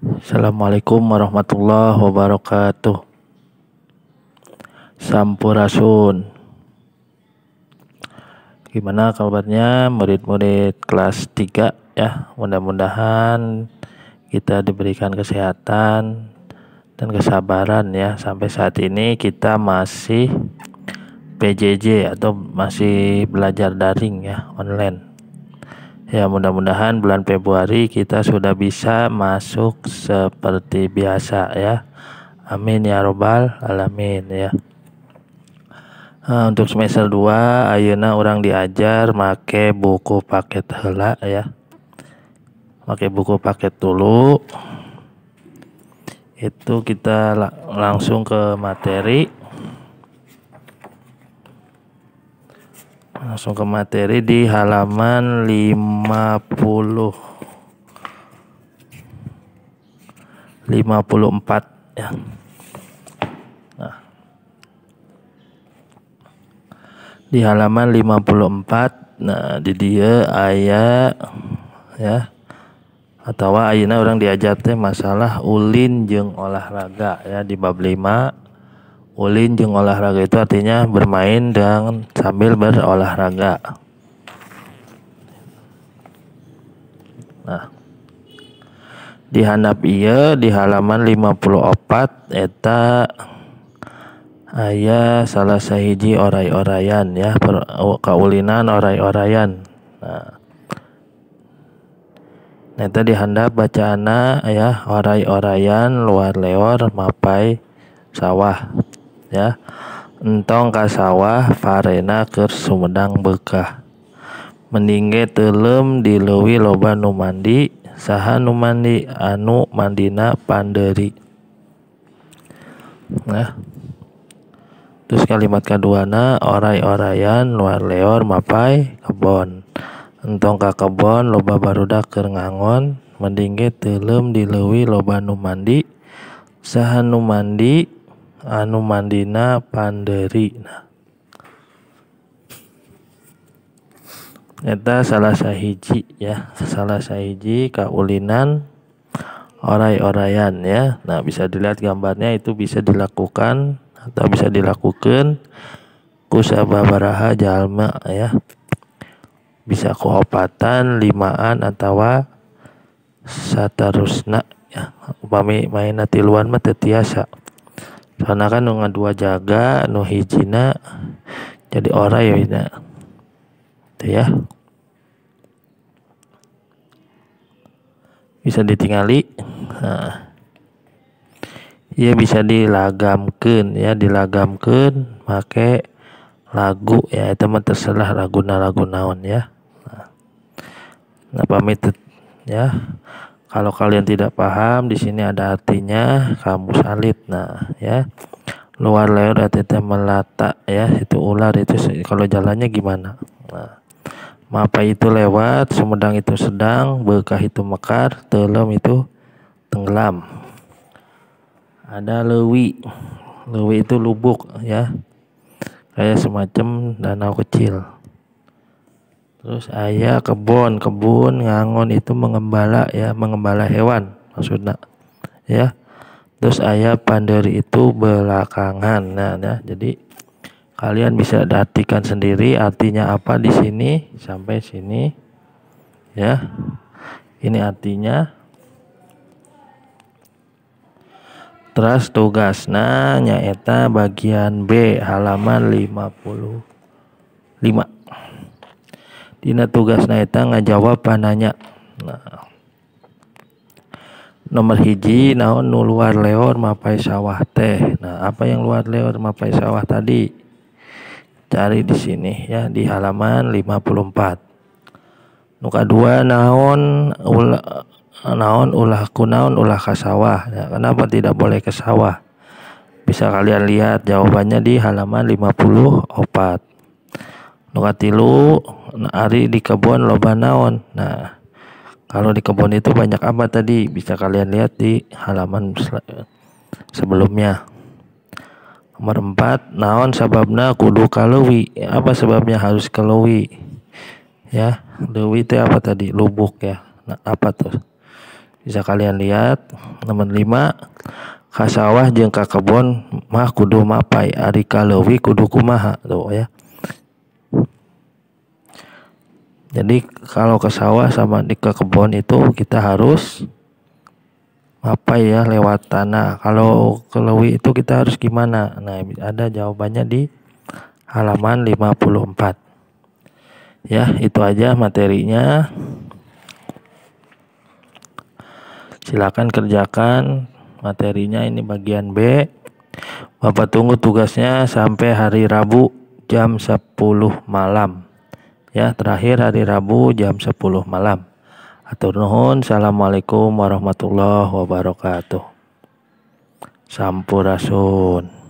Assalamualaikum warahmatullahi wabarakatuh. Sampurasun. Gimana kabarnya murid-murid kelas 3 ya? Mudah-mudahan kita diberikan kesehatan dan kesabaran ya. Sampai saat ini kita masih PJJ atau masih belajar daring ya, online. Ya, mudah-mudahan bulan Februari kita sudah bisa masuk seperti biasa ya. Amin ya robbal alamin ya. Untuk semester 2 ayeuna orang diajar make buku paket heula ya. Pakai buku paket dulu. Itu kita langsung ke materi. Langsung ke materi di halaman 54 ya. Nah, di halaman 54, nah di dia aya ya, atau ayeuna orang diajar teh masalah ulin jeung olahraga ya di bab 5. Ulin jeung olahraga itu artinya bermain dan sambil berolahraga. Nah, di handap ieu di halaman 54 eta aya salah sahiji oray-orayan ya, kaulinan oray-orayan. Nah, eta di handap bacaana ya, oray-orayan luar leor mapai sawah ya. Entong ka sawah farena keur sumedang beukah. Mending ge teulem di leuwih loba nu mandi, saha nu mandi anu mandina pandeuri. Nah, terus kalimat kaduana oray-orayan luar leor mapai kebon. Entong ka kebon loba barudak keur ngangon, mending ge teulem di leuwih loba nu mandi, saha nu mandi anu mandina pandeuri. Nah, eta salah sahiji ya, salah sahiji kaulinan oray-orayan ya. Nah, bisa dilihat gambarnya, itu bisa dilakukan atau bisa dilakukan ku sababaraha jalma ya. Bisa ku opatan, limaan atawa saterusna ya. Upami main tiluan mah teu tiasa. Soalnya kan nu ngadua jaga, nu hijina jadi oray ya. Itu ya. Bisa ditingali. Nah, iya bisa dilagamkeun ya, dilagamkeun make lagu ya, itu mah terserah laguna lagu naon ya. Nah, pamit ya. Kalau kalian tidak paham, di sini ada artinya, kamu salit. Nah, ya. Luar leor artinya melata ya, itu ular itu kalau jalannya gimana? Nah, mapai itu lewat, sumedang itu sedang, beukah itu mekar, teulem itu tenggelam. Ada leuwi. Leuwi itu lubuk ya. Kayak semacam danau kecil. Terus aya kebun ngangon itu mengembala ya, mengembala hewan maksudnya ya. Terus aya pandeuri itu belakangan. Nah, jadi kalian bisa artikan sendiri artinya apa di sini sampai sini ya. Ini artinya. Terus tugasna nyaeta bagian B halaman 55. Dina tugasna eta ngajawab pananya. Nah, nomor hiji, naon nu luar leor mapai sawah teh. Nah, apa yang luar leor mapai sawah tadi? Cari di sini ya, di halaman 54. Nu kadua, naon ulah ka sawah. Ya, kenapa tidak boleh ke sawah? Bisa kalian lihat jawabannya di halaman 54. Nu katilu, ari di kebun loba naon. Nah, kalau di kebun itu banyak apa tadi? Bisa kalian lihat di halaman sebelumnya. Nomor 4, naon sababna kudu kaleuwi. Apa sebabnya harus kaleuwi? Ya, leuwi itu apa tadi? Lubuk ya. Nah, apa tuh? Bisa kalian lihat. Nomor 5, ka sawah jeung ka kebon mah kudu mapai, ari ka leuwih kudu kumaha tuh ya. Jadi kalau ke sawah sama di ke kebun itu kita harus apa ya, lewat tanah. Kalau ke leuwih itu kita harus gimana? Nah, ada jawabannya di halaman 54. Ya, itu aja materinya. Silakan kerjakan materinya, ini bagian B. Bapak tunggu tugasnya sampai hari Rabu jam 10 malam. Ya, terakhir hari Rabu jam 10 malam. Atur nuhun. Assalamualaikum warahmatullahi wabarakatuh. Sampurasun.